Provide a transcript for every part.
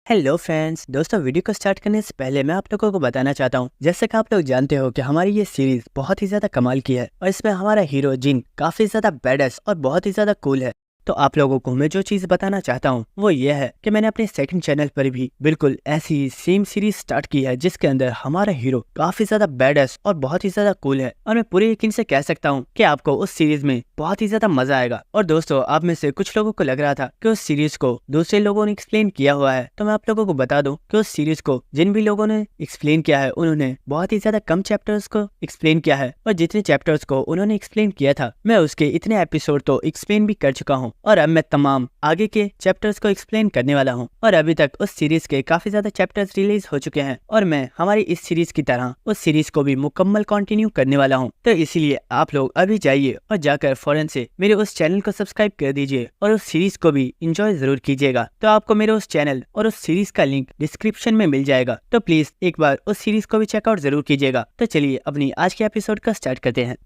Hello friends, दोस्तों video को start करने से पहले मैं आप लोगों को बताना चाहता हूँ, जैसे कि आप लोग जानते हो कि हमारी ये सीरीज बहुत ही ज्यादा कमाल की है और इसमें हमारा हीरो जिन काफी ज्यादा बैडस और बहुत ही ज्यादा कूल है। तो आप लोगों को मैं जो चीज बताना चाहता हूँ वो ये है कि मैंने अपने सेकंड चैनल पर भी बिल्कुल ऐसी सेम सीरीज स्टार्ट की है जिसके अंदर हमारा हीरो काफी ज्यादा बैडस और बहुत ही ज्यादा कूल है और मैं पूरे यकीन से कह सकता हूँ कि आपको उस सीरीज में बहुत ही ज्यादा मजा आएगा। और दोस्तों, आप में से कुछ लोगों को लग रहा था कि उस सीरीज को दूसरे लोगों ने एक्सप्लेन किया हुआ है, तो मैं आप लोगों को बता दूं कि उस सीरीज को जिन भी लोगों ने एक्सप्लेन किया है उन्होंने बहुत ही ज्यादा कम चैप्टर्स को एक्सप्लेन किया है और जितने चैप्टर्स को उन्होंने एक्सप्लेन किया था मैं उसके इतने एपिसोड तो एक्सप्लेन भी कर चुका हूँ और अब मैं तमाम आगे के चैप्टर्स को एक्सप्लेन करने वाला हूँ। और अभी तक उस सीरीज के काफी ज्यादा चैप्टर्स रिलीज हो चुके हैं और मैं हमारी इस सीरीज की तरह उस सीरीज को भी मुकम्मल कंटिन्यू करने वाला हूँ। तो इसीलिए आप लोग अभी जाइए और जाकर फौरन से मेरे उस चैनल को सब्सक्राइब कर दीजिए और उस सीरीज को भी एंजॉय जरूर कीजिएगा। तो आपको मेरे उस चैनल और उस सीरीज का लिंक डिस्क्रिप्शन में मिल जाएगा, तो प्लीज एक बार उस सीरीज को भी चेकआउट जरूर कीजिएगा। तो चलिए अपनी आज के एपिसोड का स्टार्ट करते हैं।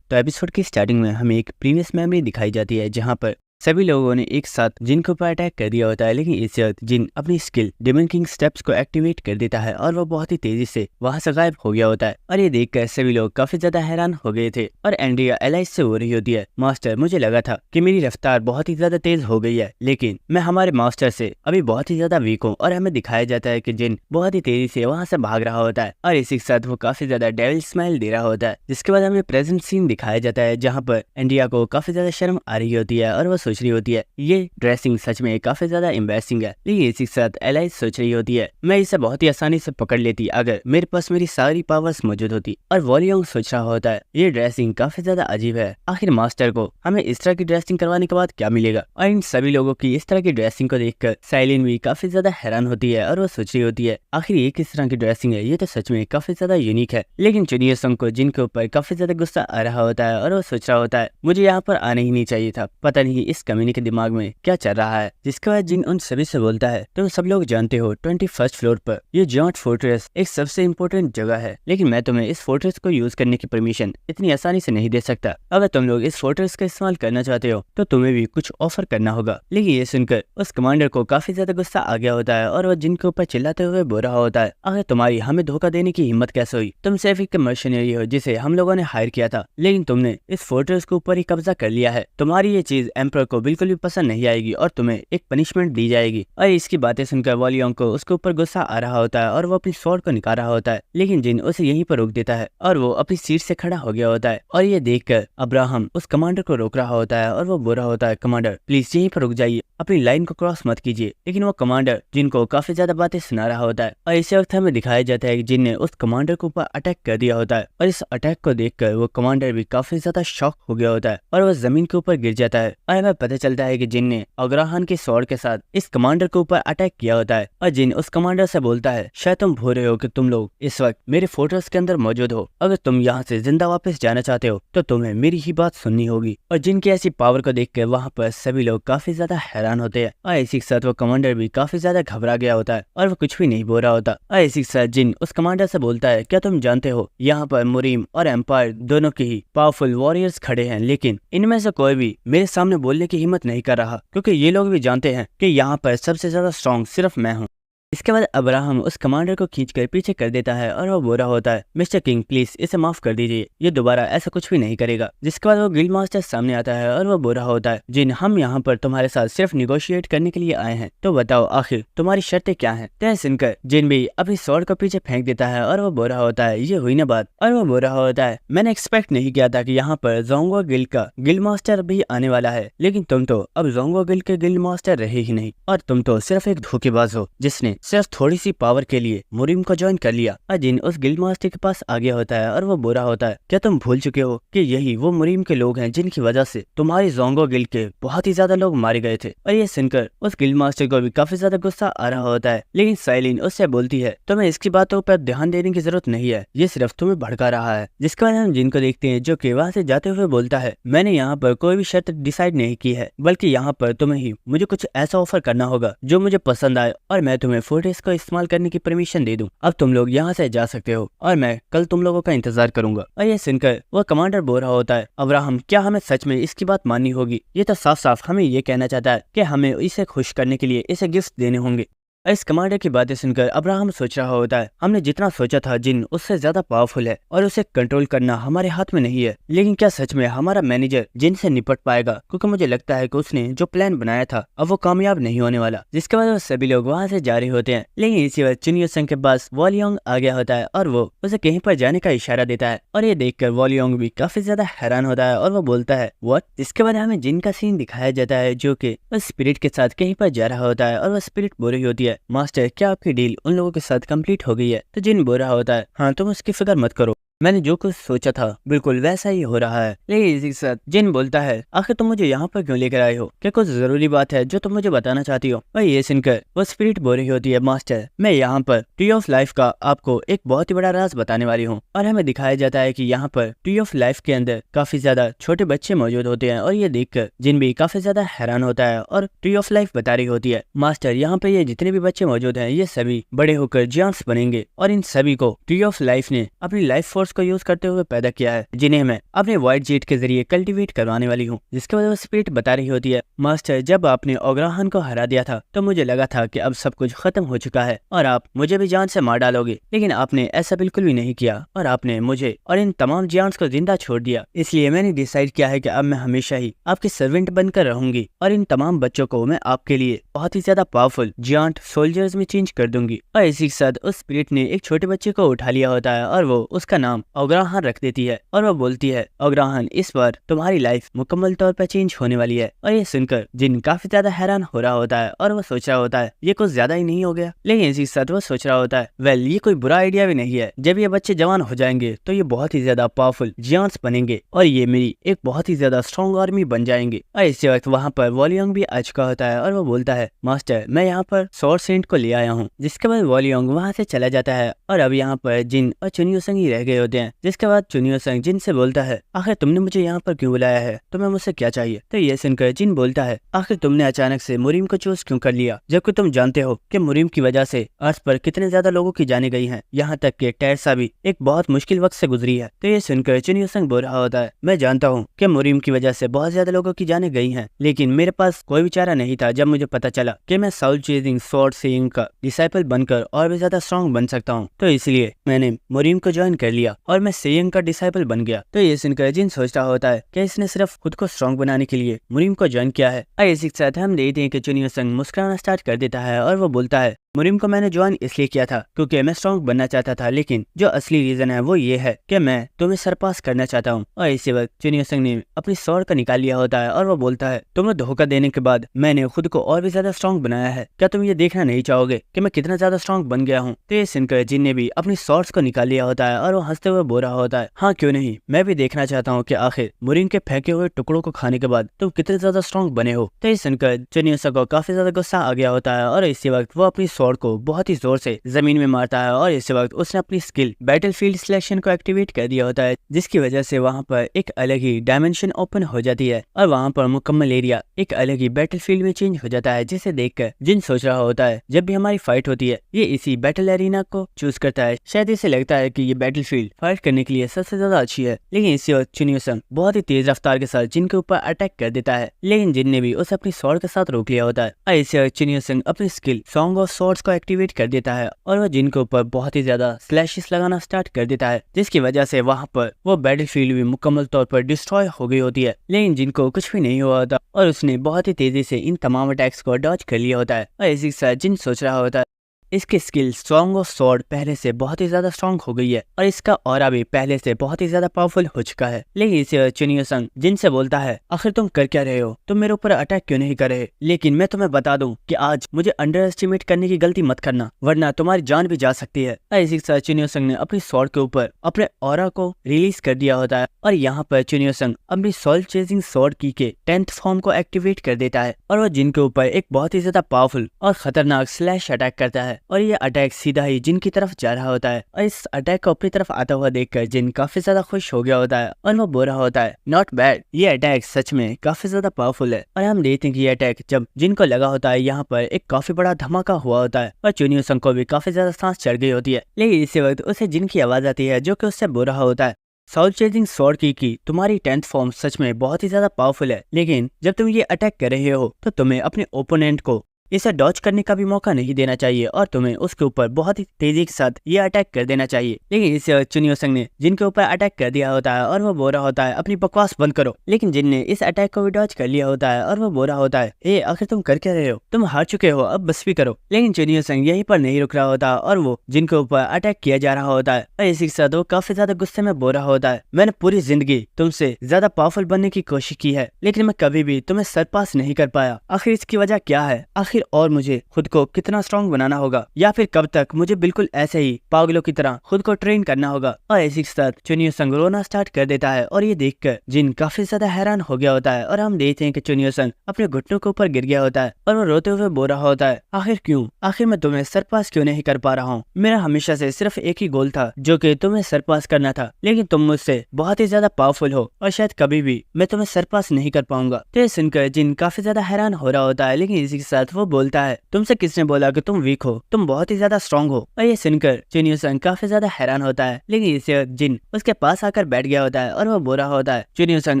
तो एपिसोड की स्टार्टिंग में हमें एक प्रीवियस मेमोरी दिखाई जाती है जहाँ पर सभी लोगों ने एक साथ जिन के ऊपर अटैक कर दिया होता है, लेकिन इस वक्त जिन अपनी स्किल डेमन किंग स्टेप्स को एक्टिवेट कर देता है और वो बहुत ही तेजी से वहां से गायब हो गया होता है। और ये देखकर सभी लोग काफी ज्यादा हैरान हो गए थे और एंड्रिया एलाइज से हो रही होती है, मास्टर मुझे लगा था कि मेरी रफ्तार बहुत ही ज्यादा तेज हो गई है, लेकिन मैं हमारे मास्टर से अभी बहुत ही ज्यादा वीक हूँ। और हमें दिखाया जाता है कि जिन बहुत ही तेजी से वहां से भाग रहा होता है और इसी के साथ वो काफी ज्यादा डेविल स्माइल दे रहा होता है। जिसके बाद हमें प्रेजेंट सीन दिखाया जाता है जहाँ पर एंड्रिया को काफी ज्यादा शर्म आ रही होती है और वो सोच रही होती है ये ड्रेसिंग सच में काफी ज्यादा एम्बैरेसिंग है। लेकिन इसी के साथ एलाइज सोच रही होती है मैं इसे बहुत ही आसानी से पकड़ लेती अगर मेरे पास मेरी सारी पावर्स मौजूद होती। और वॉलियोंग सोच रहा होता है ये ड्रेसिंग काफी ज्यादा अजीब है, आखिर मास्टर को हमें इस तरह की ड्रेसिंग करवाने के बाद क्या मिलेगा। और इन सभी लोगों की इस तरह की ड्रेसिंग को देखकर साइलिन भी काफी ज्यादा हैरान होती है और वो सोच रही होती है आखिर ये किस तरह की ड्रेसिंग है, ये तो सच में काफी ज्यादा यूनिक है। लेकिन जूनियर संग को जिनके ऊपर काफी ज्यादा गुस्सा आ रहा होता है और वो सोच रहा होता है मुझे यहाँ पर आना ही नहीं चाहिए था, पता नहीं इस कमीने के दिमाग में क्या चल रहा है। जिसके बाद जिन उन सभी से बोलता है तो सब लोग जानते हो 21st फ्लोर पर ये जॉन्ट फोर्ट्रेस एक सबसे इम्पोर्टेंट जगह है, लेकिन मैं तुम्हें इस फोर्ट्रेस को यूज करने की परमिशन इतनी आसानी से नहीं दे सकता। अगर तुम लोग इस फोर्ट्रेस का इस्तेमाल करना चाहते हो तो तुम्हें भी कुछ ऑफर करना होगा। लेकिन ये सुनकर उस कमांडर को काफी ज्यादा गुस्सा आ गया होता है और वो जिनके ऊपर चिल्लाते हुए बोल रहा होता है अगर तुम्हारी हमें धोखा देने की हिम्मत कैसे हुई, तुम सिर्फ एक मर्शनरी हो जिसे हम लोगों ने हायर किया था, लेकिन तुमने इस फोर्ट्रेस के ऊपर ही कब्जा कर लिया है। तुम्हारी ये चीज एम्पर को बिल्कुल भी पसंद नहीं आएगी और तुम्हें एक पनिशमेंट दी जाएगी। और इसकी बातें सुनकर वॉलियोंग को उसके ऊपर गुस्सा आ रहा होता है और वो अपनी स्वॉर्ड को निकाल रहा होता है, लेकिन जिन उसे यहीं पर रोक देता है और वो अपनी सीट से खड़ा हो गया होता है। और ये देखकर अब्राहम उस कमांडर को रोक रहा होता है और वो बोल रहा होता है कमांडर प्लीज यहीं पर रुक जाइए, अपनी लाइन को क्रॉस मत कीजिए। लेकिन वो कमांडर जिनको काफी ज्यादा बातें सुना रहा होता है और इसी वक्त हमें दिखाया जाता है कि जिन ने उस कमांडर के ऊपर अटैक कर दिया होता है और इस अटैक को देखकर वो कमांडर भी काफी ज्यादा शॉक हो गया होता है और वो जमीन के ऊपर गिर जाता है। और हमें पता चलता है कि जिन ने अग्रहान के स्वॉर्ड के साथ इस कमांडर के ऊपर अटैक किया होता है और जिन उस कमांडर से बोलता है शायद तुम भूल रहे हो कि तुम लोग इस वक्त मेरे फोर्ट्रेस के अंदर मौजूद हो, अगर तुम यहाँ से जिंदा वापस जाना चाहते हो तो तुम्हें मेरी ही बात सुननी होगी। और जिनकी ऐसी पावर को देखकर वहाँ पर सभी लोग काफी ज्यादा हैरान होते हैं और इसी के साथ वो कमांडर भी काफी ज्यादा घबरा गया होता है और वो कुछ भी नहीं बोल रहा होता। और इसी के साथ जिन उस कमांडर से बोलता है क्या तुम जानते हो यहाँ पर मुरीम और एम्पायर दोनों के ही पावरफुल वॉरियर्स खड़े हैं, लेकिन इनमें से कोई भी मेरे सामने बोलने की हिम्मत नहीं कर रहा क्योंकि ये लोग भी जानते हैं कि यहाँ पर सबसे ज्यादा स्ट्रॉन्ग सिर्फ मैं हूँ। इसके बाद अब्राहम उस कमांडर को खींचकर पीछे कर देता है और वो बोल रहा होता है मिस्टर किंग प्लीज इसे माफ कर दीजिए, ये दोबारा ऐसा कुछ भी नहीं करेगा। जिसके बाद वो गिल्ड मास्टर सामने आता है और वो बोल रहा होता है जिन हम यहाँ पर तुम्हारे साथ सिर्फ निगोशिएट करने के लिए आए हैं, तो बताओ आखिर तुम्हारी शर्तें क्या हैं। तय सुनकर जिन भी अपनी स्वॉर्ड को पीछे फेंक देता है और वो बोल रहा होता है ये हुई ना बात। और वो बोल रहा होता है मैंने एक्सपेक्ट नहीं किया था कि यहाँ पर जोंगो गिल्ड का गिल्ड मास्टर भी आने वाला है, लेकिन तुम तो अब जोंगो गिल्ड के गिल्ड मास्टर रहे ही नहीं और तुम तो सिर्फ एक धोखेबाज हो जिसने सिर्फ थोड़ी सी पावर के लिए मुरीम को ज्वाइन कर लिया। और जिन उस गिल्ड मास्टर के पास आ गया होता है और वो बोल रहा होता है क्या तुम भूल चुके हो कि यही वो मुरीम के लोग हैं जिनकी वजह से तुम्हारी जोंगो गिल्ड के बहुत ही ज्यादा लोग मारे गए थे। और ये सुनकर उस गिल्ड मास्टर को भी काफी ज्यादा गुस्सा आ रहा होता है, लेकिन साइलिन उससे बोलती है तुम्हें इसकी बातों पर ध्यान देने की जरूरत नहीं है, ये सिर्फ तुम्हें भड़का रहा है। जिसके बाद हम जिन को देखते हैं जो कि वहाँ से जाते हुए बोलता है मैंने यहाँ पर कोई भी शर्त डिसाइड नहीं की है, बल्कि यहाँ पर तुम्हें ही मुझे कुछ ऐसा ऑफर करना होगा जो मुझे पसंद आए और मैं तुम्हें फोर्ट्रेस को इस्तेमाल करने की परमिशन दे दूं। अब तुम लोग यहाँ से जा सकते हो और मैं कल तुम लोगों का इंतजार करूंगा। और ये सुनकर वह कमांडर बोल रहा होता है अब्राहम क्या हमें सच में इसकी बात माननी होगी, ये तो साफ साफ हमें ये कहना चाहता है कि हमें इसे खुश करने के लिए इसे गिफ्ट देने होंगे। और इस कमांडर की बातें सुनकर अब्राहम सोच रहा होता है, हमने जितना सोचा था जिन उससे ज्यादा पावरफुल है और उसे कंट्रोल करना हमारे हाथ में नहीं है। लेकिन क्या सच में हमारा मैनेजर जिन से निपट पाएगा? क्योंकि मुझे लगता है कि उसने जो प्लान बनाया था अब वो कामयाब नहीं होने वाला। जिसके बाद वो सभी लोग वहाँ से जा रहे होते हैं। लेकिन इसी वक्त चुनियो संग के पास वॉलियोंग आ गया होता है और वो उसे कहीं पर जाने का इशारा देता है और ये देखकर वॉलियोंग भी काफी ज्यादा हैरान होता है और वो बोलता है व्हाट। जिसके बाद हमें जिन का सीन दिखाया जाता है जो कि उस स्पिरिट के साथ कहीं पर जा रहा होता है और वो स्पिरिट बोल रही होती है, मास्टर क्या आपकी डील उन लोगों के साथ कंप्लीट हो गई है? तो जिन बोल रहा होता है, हाँ तुम उसकी फिक्र मत करो, मैंने जो कुछ सोचा था बिल्कुल वैसा ही हो रहा है। लेकिन इसी के साथ जिन बोलता है, आखिर तुम मुझे यहाँ पर क्यों लेकर आए हो? क्या कुछ जरूरी बात है जो तुम मुझे बताना चाहती हो? और ये सुनकर वो स्पिरिट बोल रही होती है, मास्टर मैं यहाँ पर ट्री ऑफ लाइफ का आपको एक बहुत ही बड़ा राज बताने वाली हूँ। और हमें दिखाया जाता है कि यहाँ पर ट्री ऑफ लाइफ के अंदर काफी ज्यादा छोटे बच्चे मौजूद होते हैं और ये देखकर जिन भी काफी ज्यादा हैरान होता है और ट्री ऑफ लाइफ बता रही होती है, मास्टर यहाँ पे ये जितने भी बच्चे मौजूद हैं ये सभी बड़े होकर जियांट्स बनेंगे और इन सभी को ट्री ऑफ लाइफ ने अपनी लाइफ फोर्स को यूज करते हुए पैदा किया है, जिन्हें मैं अपने व्हाइट जेट के जरिए कल्टीवेट करवाने वाली हूँ। जिसके बाद वो स्पिरिट बता रही होती है, मास्टर जब आपने ओग्राहन को हरा दिया था तो मुझे लगा था कि अब सब कुछ खत्म हो चुका है और आप मुझे भी जान से मार डालोगे, लेकिन आपने ऐसा बिल्कुल भी नहीं किया और आपने मुझे और इन तमाम जियांट्स को जिंदा छोड़ दिया। इसलिए मैंने डिसाइड किया है कि अब मैं हमेशा ही आपकी सर्वेंट बनकर रहूंगी और इन तमाम बच्चों को मैं आपके लिए बहुत ही ज्यादा पावरफुल जियांट सोल्जर्स में चेंज कर दूंगी। और इसी के साथ उस स्पिरिट ने एक छोटे बच्चे को उठा लिया होता है और वो उसका नाम ओग्राहन रख देती है और वो बोलती है, ओग्राहन इस बार तुम्हारी लाइफ मुकम्मल तौर पर चेंज होने वाली है। और ये सुनकर जिन काफी ज्यादा हैरान हो रहा होता है और वो सोच रहा होता है ये कुछ ज्यादा ही नहीं हो गया। लेकिन इसी के साथ वो सोच रहा होता है, वेल ये कोई बुरा आइडिया भी नहीं है, जब ये बच्चे जवान हो जाएंगे तो ये बहुत ही ज्यादा पावरफुल जियांट्स बनेंगे और ये मेरी एक बहुत ही ज्यादा स्ट्रॉन्ग आर्मी बन जाएंगे। और इसी वक्त वहाँ पर वॉलियोंग भी आ चुका होता है और वो बोलता है, मास्टर मैं यहाँ पर सॉर्ड सेंट को ले आया हूँ। जिसके बाद वॉलियोंग वहाँ से चला जाता है और अब यहाँ पर जिन और चुनियो संग ही रह गए होते हैं। जिसके बाद चुनियो संग जिन से बोलता है, आखिर तुमने मुझे यहाँ पर क्यों बुलाया है? तुम्हें मुझसे क्या चाहिए? तो ये सुनकर जिन बोलता है, आखिर तुमने अचानक से मुरीम को चूज क्यों कर लिया, जबकि तुम जानते हो कि मुरीम की वजह से अर्थ पर कितने ज्यादा लोगों की जाने गई हैं, यहाँ तक कि टैरसा भी एक बहुत मुश्किल वक्त से गुजरी है। तो ये सुनकर चुनियो संग बोल रहा होता है, मैं जानता हूँ कि मुरीम की वजह से बहुत ज्यादा लोगों की जाने गई हैं, लेकिन मेरे पास कोई भी चारा नहीं था जब मुझे पता चला कि मैं साउल चेजिंग स्वॉर्ड सेइंग का डिसाइपल बनकर और भी ज्यादा स्ट्रॉन्ग बन सकता हूँ। तो इसलिए मैंने मुरीम को ज्वाइन कर लिया और मैं सेइंग का डिसाइपल बन गया। तो ये सुनकर जिन सोच रहा होता है कि इसने सिर्फ खुद को स्ट्रॉन्ग बनाने के लिए मुरीम को ज्वाइन किया है। और इसी के साथ हम देखते हैं कि चुनियो संग मुस्कुराना स्टार्ट कर देता है और वो बोलता है, मुरीम को मैंने ज्वाइन इसलिए किया था क्योंकि मैं स्ट्रॉन्ग बनना चाहता था, लेकिन जो असली रीजन है वो ये है कि मैं तुम्हें सरपास करना चाहता हूँ। और इसी वक्त चुनियो संग ने अपनी स्वॉर्ड का निकाल लिया होता है और वो बोलता है, तुम्हें धोखा देने के बाद मैंने खुद को और भी ज्यादा स्ट्रॉन्ग बनाया है, क्या तुम ये देखना नहीं चाहोगे कि मैं कितना ज्यादा स्ट्रॉन्ग बन गया हूँ? तो ये सुनकर जिन ने भी अपनी स्वॉर्ड्स को निकाल लिया होता है और वो हंसते हुए बोल रहा होता है, हाँ क्यों नहीं, मैं भी देखना चाहता हूँ कि आखिर मुरीम के फेंके हुए टुकड़ों को खाने के बाद तुम कितने ज्यादा स्ट्रॉन्ग बने हो। तो ये सुनकर चुनियो संग को काफी ज्यादा गुस्सा आ गया होता है और इसी वक्त वो अपनी स्वॉर्ड को बहुत ही जोर से जमीन में मारता है और इसी वक्त उसने अपनी स्किल बैटलफील्ड सिलेक्शन को एक्टिवेट कर दिया होता है, जिसकी वजह से वहां पर एक अलग ही डायमेंशन ओपन हो जाती है और वहां पर मुकम्मल एरिया एक अलग ही बैटलफील्ड में चेंज हो जाता है। जिसे देखकर जिन सोच रहा होता है, जब भी हमारी फाइट होती है ये इसी बैटल एरिना को चूज करता है, शायद इसे लगता है कि ये बैटलफील्ड फाइट करने के लिए सबसे ज्यादा अच्छी है। लेकिन इसी वक्त चुनियो संग बहुत ही तेज रफ्तार के साथ जिन के ऊपर अटैक कर देता है, लेकिन जिन ने भी उसे अपनी स्वॉर्ड के साथ रोक लिया होता है। और इसी वक्त चुनियो संग अपनी स्किल सॉन्ग ऑफ स्वॉर्ड्स को एक्टिवेट कर देता है और वह जिन के ऊपर बहुत ही ज्यादा स्लैशेस लगाना स्टार्ट कर देता है, जिसकी वजह से वहां पर वो बैटलफील्ड भी मुकम्मल तौर पर डिस्ट्रॉय हो गई होती है। लेकिन जिन को कुछ भी नहीं हुआ होता और उसने बहुत ही तेजी से इन तमाम अटैक्स को डॉज कर लिया होता है। और इसी के साथ जिन सोच रहा होता है, इसकी स्किल सॉन्ग ऑफ स्वॉर्ड पहले से बहुत ही ज्यादा स्ट्रॉन्ग हो गई है और इसका ऑरा भी पहले से बहुत ही ज्यादा पावरफुल हो चुका है। लेकिन इसे चुनियो संग जिन से बोलता है, आखिर तुम कर क्या रहे हो, तुम मेरे ऊपर अटैक क्यों नहीं कर रहे? लेकिन मैं तुम्हें बता दूं कि आज मुझे अंडर एस्टिमेट करने की गलती मत करना, वरना तुम्हारी जान भी जा सकती है। इसी के साथ चुनियो संग ने अपनी स्वॉर्ड के ऊपर अपने ऑरा को रिलीज कर दिया होता है और यहाँ पर चुनियो संग अपनी सोल चेजिंग स्वॉर्ड की के 10th फॉर्म को एक्टिवेट कर देता है और वह जिन के ऊपर एक बहुत ही ज्यादा पावरफुल और खतरनाक स्लैश अटैक करता है और ये अटैक सीधा ही जिन की तरफ जा रहा होता है। और इस अटैक को अपनी तरफ आता हुआ देखकर जिन काफी ज्यादा खुश हो गया होता है और वो बोल रहा होता है, नॉट बैड, ये अटैक सच में काफी ज्यादा पावरफुल है। और हम देखते हैं कि ये अटैक जब जिन को लगा होता है, यहाँ पर एक काफी बड़ा धमाका हुआ होता है और चुनियो संग को भी काफी ज्यादा सांस चढ़ गई होती है। लेकिन इसी वक्त उसे जिन की आवाज आती है जो कि उससे बोल रहा होता है, सोल चेजिंग स्वॉर्ड की तुम्हारी 10th फॉर्म सच में बहुत ही ज्यादा पावरफुल है, लेकिन जब तुम ये अटैक कर रहे हो तो तुम्हें अपने ओपोनेंट को इसे डॉज करने का भी मौका नहीं देना चाहिए और तुम्हें उसके ऊपर बहुत ही तेजी के साथ ये अटैक कर देना चाहिए। लेकिन इस चुनियो संग ने जिन के ऊपर अटैक कर दिया होता है और वो बोल रहा होता है अपनी बकवास बंद करो। लेकिन जिन ने इस अटैक को भी डॉज कर लिया होता है और वो बोल रहा होता है ए आखिर तुम कर क्या रहे हो, तुम हार चुके हो, अब बस भी करो। लेकिन चुनियो संग यहीं पर नहीं रुक रहा होता और वो जिन के ऊपर अटैक किया जा रहा होता है और इसी के साथ वो काफी ज्यादा गुस्से में बोल रहा होता है मैंने पूरी जिंदगी तुमसे ज्यादा पावरफुल बनने की कोशिश की है लेकिन मैं कभी भी तुम्हें सरपास नहीं कर पाया। आखिर इसकी वजह क्या है? आखिर और मुझे खुद को कितना स्ट्रॉन्ग बनाना होगा या फिर कब तक मुझे बिल्कुल ऐसे ही पागलों की तरह खुद को ट्रेन करना होगा। और इसी के साथ चुनियो संग रोना स्टार्ट कर देता है और ये देखकर जिन काफी ज्यादा हैरान हो गया होता है और हम देखते हैं कि चुनियो संग अपने घुटनों के ऊपर गिर गया होता है और वो रोते हुए बोल रहा होता है आखिर क्यों, आखिर मैं तुम्हें सरपास क्यों नहीं कर पा रहा हूँ? मेरा हमेशा से सिर्फ एक ही गोल था जो कि तुम्हें सरपास करना था, लेकिन तुम मुझसे बहुत ही ज्यादा पावरफुल हो और शायद कभी भी मैं तुम्हें सरपास नहीं कर पाऊंगा। तो ये सुनकर जिन काफी ज्यादा हैरान हो रहा होता है लेकिन इसी के साथ वो बोलता है तुमसे किसने बोला कि तुम वीक हो, तुम बहुत ही ज्यादा स्ट्रॉन्ग हो। और ये सुनकर चुनियो संग काफी ज्यादा हैरान होता है लेकिन इसे जिन उसके पास आकर बैठ गया होता है और वो बोल रहा होता है चुनियो संग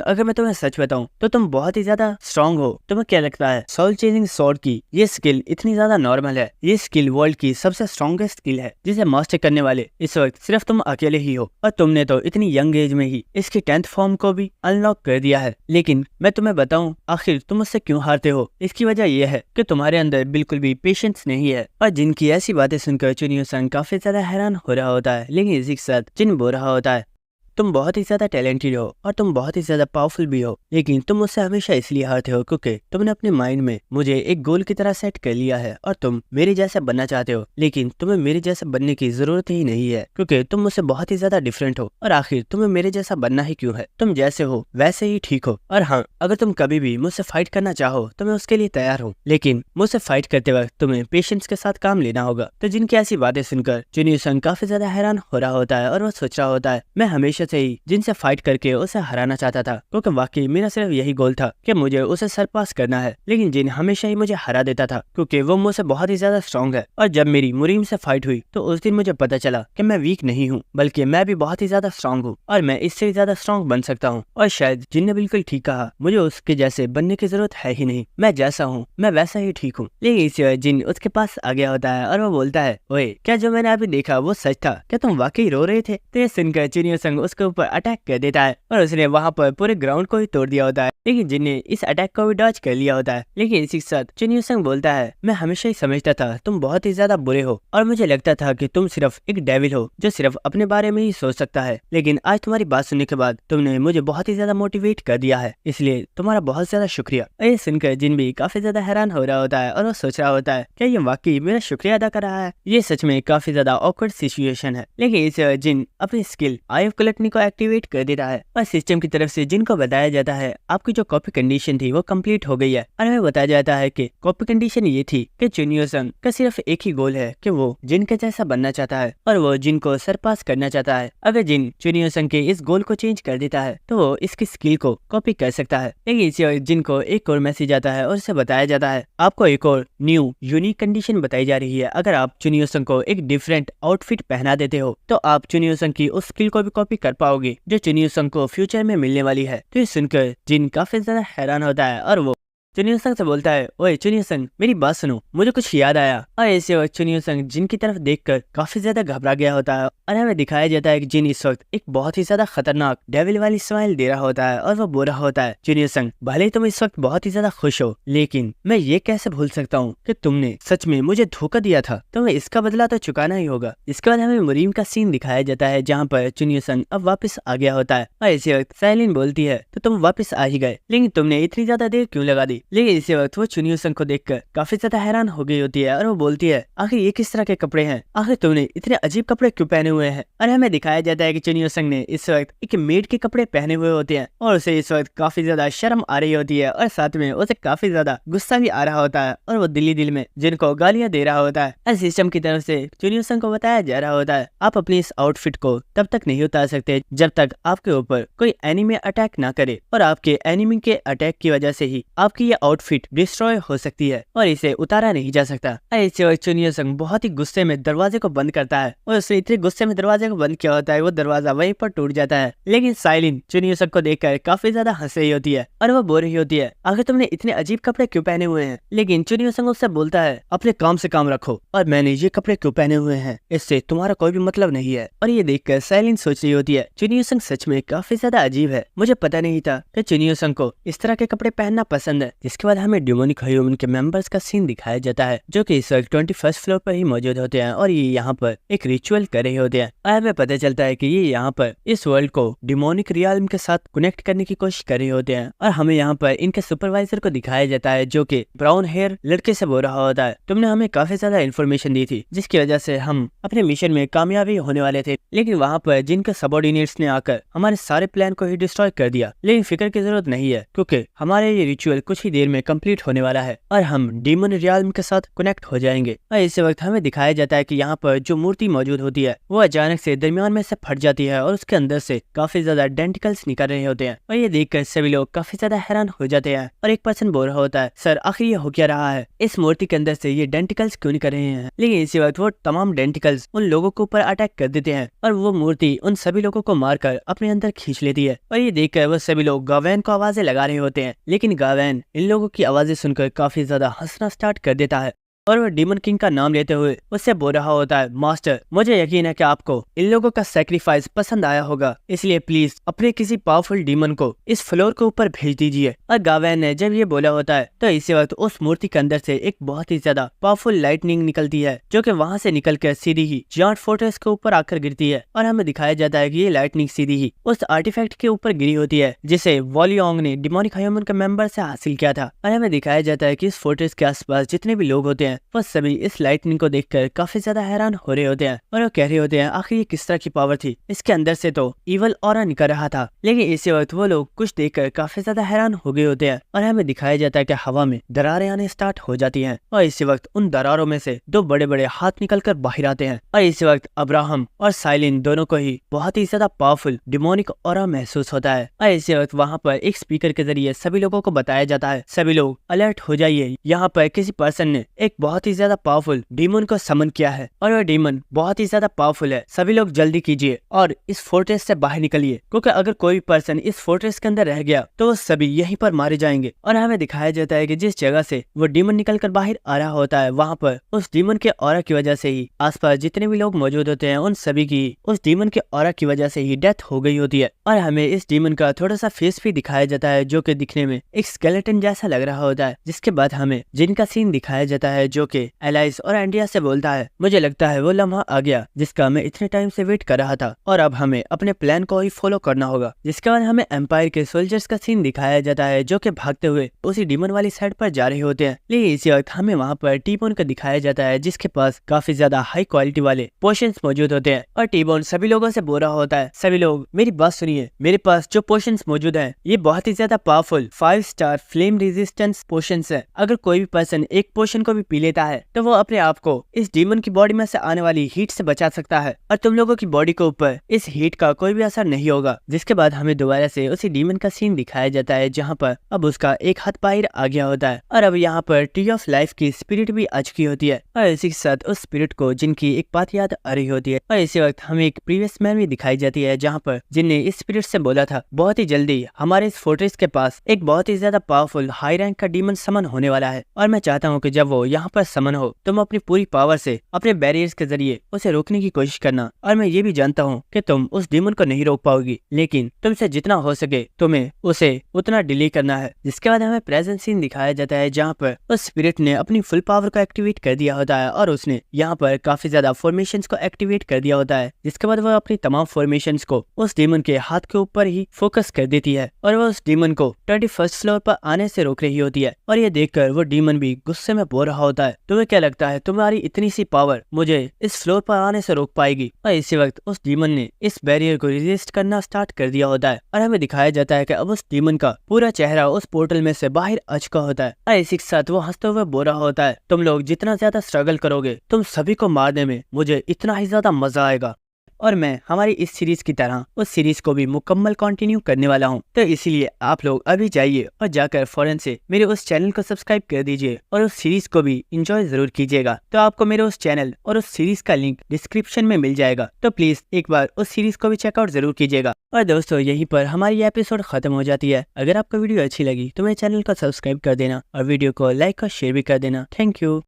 अगर मैं तुम्हें सच बताऊं तो तुम बहुत ही ज्यादा स्ट्रॉन्ग हो। तुम्हें क्या लगता है सोल चेजिंग स्वॉर्ड की ये स्किल इतनी ज्यादा नॉर्मल है? ये स्किल वर्ल्ड की सबसे स्ट्रॉन्गेस्ट स्किल है जिसे मास्टर करने वाले इस वक्त सिर्फ तुम अकेले ही हो और तुमने तो इतनी यंग एज में ही इसकी 10th फॉर्म को भी अनलॉक कर दिया है। लेकिन मैं तुम्हें बताऊं आखिर तुम मुझसे क्यों हारते हो? इसकी वजह यह है कि तुम्हारे अंदर बिल्कुल भी पेशेंस नहीं है। और जिनकी ऐसी बातें सुनकर चुनियो संग काफी ज्यादा हैरान हो रहा होता है लेकिन इसी के साथ जिन बोल रहा होता है तुम बहुत ही ज्यादा टैलेंटेड हो और तुम बहुत ही ज्यादा पावरफुल भी हो लेकिन तुम मुझसे हमेशा इसलिए हारते हो क्योंकि तुमने अपने माइंड में मुझे एक गोल की तरह सेट कर लिया है और तुम मेरे जैसा बनना चाहते हो लेकिन तुम्हें मेरे जैसा बनने की जरूरत ही नहीं है क्योंकि तुम मुझसे बहुत ही ज्यादा डिफरेंट हो और आखिर तुम्हें मेरे जैसा बनना ही क्यों है? तुम जैसे हो वैसे ही ठीक हो। और हाँ, अगर तुम कभी भी मुझसे फाइट करना चाहो तो मैं उसके लिए तैयार हूँ, लेकिन मुझसे फाइट करते वक्त तुम्हें पेशेंस के साथ काम लेना होगा। तो जिनकी ऐसी बातें सुनकर चुनियो संग काफी ज्यादा हैरान हो रहा होता है और वो सोच रहा होता है मैं हमेशा से ही जिनसे फाइट करके उसे हराना चाहता था क्योंकि वाकई मेरा सिर्फ यही गोल था कि मुझे उसे सरपास करना है, लेकिन जिन हमेशा ही मुझे हरा देता था क्योंकि वो मुझसे बहुत ही ज्यादा स्ट्रॉन्ग है। और जब मेरी मुरीम से फाइट हुई तो उस दिन मुझे पता चला कि मैं वीक नहीं हूँ बल्कि मैं भी बहुत ही ज्यादा स्ट्रॉन्ग हूँ और मैं इससे भी ज्यादा स्ट्रॉन्ग बन सकता हूँ। और शायद जिन ने बिल्कुल ठीक कहा, मुझे उसके जैसे बनने की जरूरत है ही नहीं, मैं जैसा हूँ मैं वैसा ही ठीक हूँ। लेकिन इसी जिन उसके पास आ गया होता है और वो बोलता है ओए क्या जो मैंने अभी देखा वो सच था? क्या तुम वाकई रो रहे थे? तो ये सुनकर चुनियो संग उसके ऊपर अटैक कर देता है और उसने वहाँ पर पूरे ग्राउंड को ही तोड़ दिया होता है। लेकिन जिन ने इस अटैक को भी डॉज कर लिया होता है। लेकिन इसी के साथ चुनियो संग बोलता है मैं हमेशा ही समझता था तुम बहुत ही ज्यादा बुरे हो और मुझे लगता था कि तुम सिर्फ एक डेविल हो जो सिर्फ अपने बारे में ही सोच सकता है, लेकिन आज तुम्हारी बात सुनने के बाद तुमने मुझे बहुत ही ज्यादा मोटिवेट कर दिया है, इसलिए तुम्हारा बहुत ज्यादा शुक्रिया। ये सुनकर जिन भी काफी ज्यादा हैरान हो रहा होता है और वो सोच रहा होता है क्या ये वाकई मेरा शुक्रिया अदा कर रहा है? ये सच में काफी ज्यादा ऑकवर्ड सिचुएशन है। लेकिन इस जिन अपनी स्किल आई ऑफ कलेक्टनी को एक्टिवेट कर देता है और सिस्टम की तरफ से जिनको बताया जाता है आपकी जो कॉपी कंडीशन थी वो कंप्लीट हो गई है। और हमें बताया जाता है कि कॉपी कंडीशन ये थी कि चुनियो संग का सिर्फ एक ही गोल है कि वो जिन के जैसा बनना चाहता है और वो जिन को सरपास करना चाहता है। अगर जिन चुनियो संग के इस गोल को चेंज कर देता है तो वो इसकी स्किल को कॉपी कर सकता है। लेकिन इसी जिन को एक और मैसेज आता है और उसे बताया जाता है आपको एक और न्यू यूनिक कंडीशन बताई जा रही है। अगर आप चुनियो संग को एक डिफरेंट आउटफिट पहना देते हो तो आप चुनियो संग की उस स्किल को भी कॉपी कर पाओगे जो चुनियो संग को फ्यूचर में मिलने वाली है। तो ये सुनकर जिन काफी ज्यादा हैरान होता है और वो चुनियो संग से बोलता है ओए चुनियो संग मेरी बात सुनो, मुझे कुछ याद आया। और ऐसे वक्त चुनियो संग जिन की तरफ देखकर काफी ज्यादा घबरा गया होता है और हमें दिखाया जाता है कि जिन इस वक्त एक बहुत ही ज्यादा खतरनाक डेविल वाली स्माइल दे रहा होता है और वो बोल रहा होता है चुनियो संग भले ही तुम इस वक्त बहुत ही ज्यादा खुश हो लेकिन मैं ये कैसे भूल सकता हूँ कि तुमने सच में मुझे धोखा दिया था, तुम्हें इसका बदला तो चुकाना ही होगा। इसके बाद हमें मुरीम का सीन दिखाया जाता है जहाँ पर चुनियो संग अब वापस आ गया होता है और इसी वक्त साइलिन बोलती है तो तुम वापस आ ही गए, लेकिन तुमने इतनी ज्यादा देर क्यों लगा दी? लेकिन इसी वक्त वो चुनियो संग को देखकर काफी ज्यादा हैरान हो गई होती है और वो बोलती है आखिर ये किस तरह के कपड़े हैं, आखिर तुमने इतने अजीब कपड़े क्यों पहने हुए हैं? और हमें दिखाया जाता है कि चुनियो संग ने इस वक्त एक मेड के कपड़े पहने हुए होते हैं और उसे इस वक्त काफी ज्यादा शर्म आ रही होती है और साथ में उसे काफी ज्यादा गुस्सा भी आ रहा होता है और वो दिल में जिनको गालियां दे रहा होता है। और सिस्टम की तरफ से चुनियो संग को बताया जा रहा होता है आप अपनी इस आउटफिट को तब तक नहीं उतार सकते जब तक आपके ऊपर कोई एनिमी अटैक ना करे और आपके एनिमी के अटैक की वजह से ही आपकी ये आउटफिट डिस्ट्रॉय हो सकती है और इसे उतारा नहीं जा सकता। इसी वक्त चुनियोसंग बहुत ही गुस्से में दरवाजे को बंद करता है और उसने इतने गुस्से में दरवाजे को बंद किया होता है वो दरवाजा वहीं पर टूट जाता है। लेकिन साइलिन चुनियोसंग को देखकर काफी ज्यादा हंस रही होती है और वो बोल रही होती है, आखिर तुमने इतने अजीब कपड़े क्यों पहने हुए हैं? लेकिन चुनियोसंग उससे बोलता है, अपने काम से काम रखो और मैंने ये कपड़े क्यों पहने हुए हैं इससे तुम्हारा कोई भी मतलब नहीं है। और ये देखकर साइलिन सोच रही होती है, चुनियोसंग सच में काफी ज्यादा अजीब है, मुझे पता नहीं था कि चुनियोसंग को इस तरह के कपड़े पहनना पसंद है। जिसके बाद हमें डेमोनिक ह्यूमन के मेंबर्स का सीन दिखाया जाता है जो कि इस वक्त 21st फ्लोर पर ही मौजूद होते हैं और ये यहाँ पर एक रिचुअल कर रहे होते हैं। और हमें पता चलता है कि ये यहाँ पर इस वर्ल्ड को डिमोनिक रियल्म के साथ कनेक्ट करने की कोशिश कर रहे होते हैं। और हमें यहाँ पर इनके सुपरवाइजर को दिखाया जाता है जो कि ब्राउन हेयर लड़के से बोल रहा होता है, तुमने हमें काफी ज्यादा इन्फॉर्मेशन दी थी जिसकी वजह से हम अपने मिशन में कामयाबी होने वाले थे, लेकिन वहाँ पर जिनके सबऑर्डिनेट्स ने आकर हमारे सारे प्लान को ही डिस्ट्रॉय कर दिया। लेकिन फिक्र की जरूरत नहीं है क्योंकि हमारे ये रिचुअल कुछ ही देर में कंप्लीट होने वाला है और हम डीमन रियल्म के साथ कनेक्ट हो जाएंगे। और इस वक्त हमें दिखाया जाता है कि यहाँ पर जो मूर्ति मौजूद होती है वो अचानक से दरमियान में से फट जाती है और उसके अंदर से काफी ज्यादा डेंटिकल्स निकल रहे होते हैं। और ये देखकर सभी लोग काफी ज्यादा हैरान हो जाते हैं और एक पर्सन बोल रहा होता है, सर आखिर ये हो क्या रहा है, इस मूर्ति के अंदर से ये डेंटिकल्स क्यों निकल रहे हैं? लेकिन इसी वक्त वो तमाम डेंटिकल्स उन लोगों के ऊपर अटैक कर देते हैं और वो मूर्ति उन सभी लोगों को मारकर अपने अंदर खींच लेती है। और ये देखकर वो सभी लोग गावेन को आवाजें लगा रहे होते हैं, लेकिन गावेन इन लोगों की आवाजें सुनकर काफी ज्यादा हंसना स्टार्ट कर देता है और वो डीमन किंग का नाम लेते हुए उससे बोल रहा होता है, मास्टर मुझे यकीन है कि आपको इन लोगों का सैक्रिफाइस पसंद आया होगा, इसलिए प्लीज अपने किसी पावरफुल डीमन को इस फ्लोर के ऊपर भेज दीजिए। और गावेन ने जब ये बोला होता है तो इसी वक्त उस मूर्ति के अंदर से एक बहुत ही ज्यादा पावरफुल लाइटनिंग निकलती है जो कि वहां से निकलकर सीधी ही जियांट फोर्ट्रेस के ऊपर आकर गिरती है। और हमें दिखाया जाता है कि ये लाइटनिंग सीधी ही उस आर्टिफैक्ट के ऊपर गिरी होती है जिसे वॉलियोंग ने डिमोनिक ह्यूमन के मेंबर से हासिल किया था। और हमें दिखाया जाता है कि इस फोर्ट्रेस के आसपास जितने भी लोग होते हैं वो सभी इस लाइटनिंग को देखकर काफी ज्यादा हैरान हो रहे होते हैं और वो कह रहे होते हैं, आखिर ये किस तरह की पावर थी, इसके अंदर से तो इवल ऑरा निकल रहा था। लेकिन इसी वक्त वो लोग कुछ देखकर काफी ज्यादा हैरान हो गए होते हैं और हमें दिखाया जाता है कि हवा में दरारें आने स्टार्ट हो जाती हैं और इसी वक्त उन दरारों में से दो बड़े बड़े हाथ निकलकर बाहर आते हैं। और इसी वक्त अब्राहम और साइलिन दोनों को ही बहुत ही ज्यादा पावरफुल डिमोनिक ऑरा महसूस होता है। और इसी वक्त वहाँ पर एक स्पीकर के जरिए सभी लोगों को बताया जाता है, सभी लोग अलर्ट हो जाइए, यहाँ पर किसी पर्सन ने एक बहुत ही ज्यादा पावरफुल डीमन को समन किया है और वह डीमन बहुत ही ज्यादा पावरफुल है, सभी लोग जल्दी कीजिए और इस फोर्ट्रेस से बाहर निकलिए क्योंकि अगर कोई पर्सन इस फोर्ट्रेस के अंदर रह गया तो वो सभी यहीं पर मारे जाएंगे। और हमें दिखाया जाता है कि जिस जगह से वो डीमन निकलकर बाहर आ रहा होता है वहाँ पर उस डीमन के ऑरा की वजह से ही आसपास जितने भी लोग मौजूद होते हैं उन सभी की उस डीमन के ऑरा की वजह से ही डेथ हो गई होती है। और हमें इस डीमन का थोड़ा सा फेस भी दिखाया जाता है जो कि दिखने में एक स्केलेटन जैसा लग रहा होता है। जिसके बाद हमें जिन का सीन दिखाया जाता है जो कि एलाइस और एंड्रिया से बोलता है, मुझे लगता है वो लम्हा आ गया जिसका मैं इतने टाइम से वेट कर रहा था और अब हमें अपने प्लान को ही फॉलो करना होगा। जिसके बाद हमें एम्पायर के सोल्जर्स का सीन दिखाया जाता है जो कि भागते हुए उसी डीमन वाली साइड पर जा रहे होते हैं। लेकिन इसी वक्त हमें वहाँ पर टीबोन को दिखाया जाता है जिसके पास काफी ज्यादा हाई क्वालिटी वाले पोशंस मौजूद होते हैं। और टीबोन सभी लोगों से बोल रहा होता है, सभी लोग मेरी बात सुनिए, मेरे पास जो पोशंस मौजूद हैं ये बहुत ही ज्यादा powerful 5 star flame resistance potions है। अगर कोई भी पर्सन एक पोशन को भी पी लेता है तो वो अपने आप को इस डीमन की बॉडी में से आने वाली हीट से बचा सकता है और तुम लोगों की बॉडी के ऊपर इस हीट का कोई भी असर नहीं होगा। जिसके बाद हमें दोबारा से उसी डीमन का सीन दिखाया जाता है जहाँ पर अब उसका एक हाथ बाहर आ गया होता है और अब यहाँ पर ट्री ऑफ लाइफ की स्पिरिट भी आ चुकी होती है और इसी के साथ उस स्पिरिट को जिनकी एक बात याद आ रही होती है। और इसी वक्त हमें एक प्रीवियस मैन भी दिखाई जाती है जहाँ पर जिनने इस स्पिरिट से बोला था, बहुत ही जल्दी हमारे इस फोर्ट्रेस के पास एक बहुत ही ज्यादा पावरफुल हाई रैंक का डीमन समन होने वाला है और मैं चाहता हूँ कि जब वो यहाँ पर समन हो तुम अपनी पूरी पावर से अपने बैरियर्स के जरिए उसे रोकने की कोशिश करना। और मैं ये भी जानता हूँ कि तुम उस डीमन को नहीं रोक पाओगी, लेकिन तुमसे जितना हो सके तुम्हें उसे उतना डिले करना है। जिसके बाद हमें प्रेजेंट सीन दिखाया जाता है जहाँ पर उस स्पिरिट ने अपनी फुल पावर को एक्टिवेट कर दिया होता है और उसने यहाँ पर काफी ज्यादा फॉर्मेशंस को एक्टिवेट कर दिया होता है। जिसके बाद वह अपनी तमाम फॉर्मेशंस को उस डीमन के हाथ के ऊपर ही फोकस कर देती है और वह उस डीमन को 21st फ्लोर पर आने से रोक रही होती है। और ये देखकर वो डीमन भी गुस्से में बोल रहा होता है, तुम्हें क्या लगता है तुम्हारी इतनी सी पावर मुझे इस फ्लोर पर आने से रोक पाएगी? और इसी वक्त उस डीमन ने इस बैरियर को रेजिस्ट करना स्टार्ट कर दिया होता है और हमें दिखाया जाता है कि अब उस डीमन का पूरा चेहरा उस पोर्टल में से बाहर आ चुका होता है। और इसी के साथ वो हंसते हुए बोल रहा होता है, तुम लोग जितना ज्यादा स्ट्रगल करोगे तुम सभी को मारने में मुझे इतना ही ज्यादा मजा आएगा। और मैं हमारी इस सीरीज की तरह उस सीरीज को भी मुकम्मल कंटिन्यू करने वाला हूँ। तो इसीलिए आप लोग अभी जाइए और जाकर फौरन से मेरे उस चैनल को सब्सक्राइब कर दीजिए और उस सीरीज को भी एंजॉय जरूर कीजिएगा। तो आपको मेरे उस चैनल और उस सीरीज का लिंक डिस्क्रिप्शन में मिल जाएगा, तो प्लीज एक बार उस सीरीज को भी चेकआउट जरूर कीजिएगा। और दोस्तों यहीं पर हमारी एपिसोड खत्म हो जाती है। अगर आपको वीडियो अच्छी लगी तो मेरे चैनल को सब्सक्राइब कर देना और वीडियो को लाइक और शेयर भी कर देना। Thank you.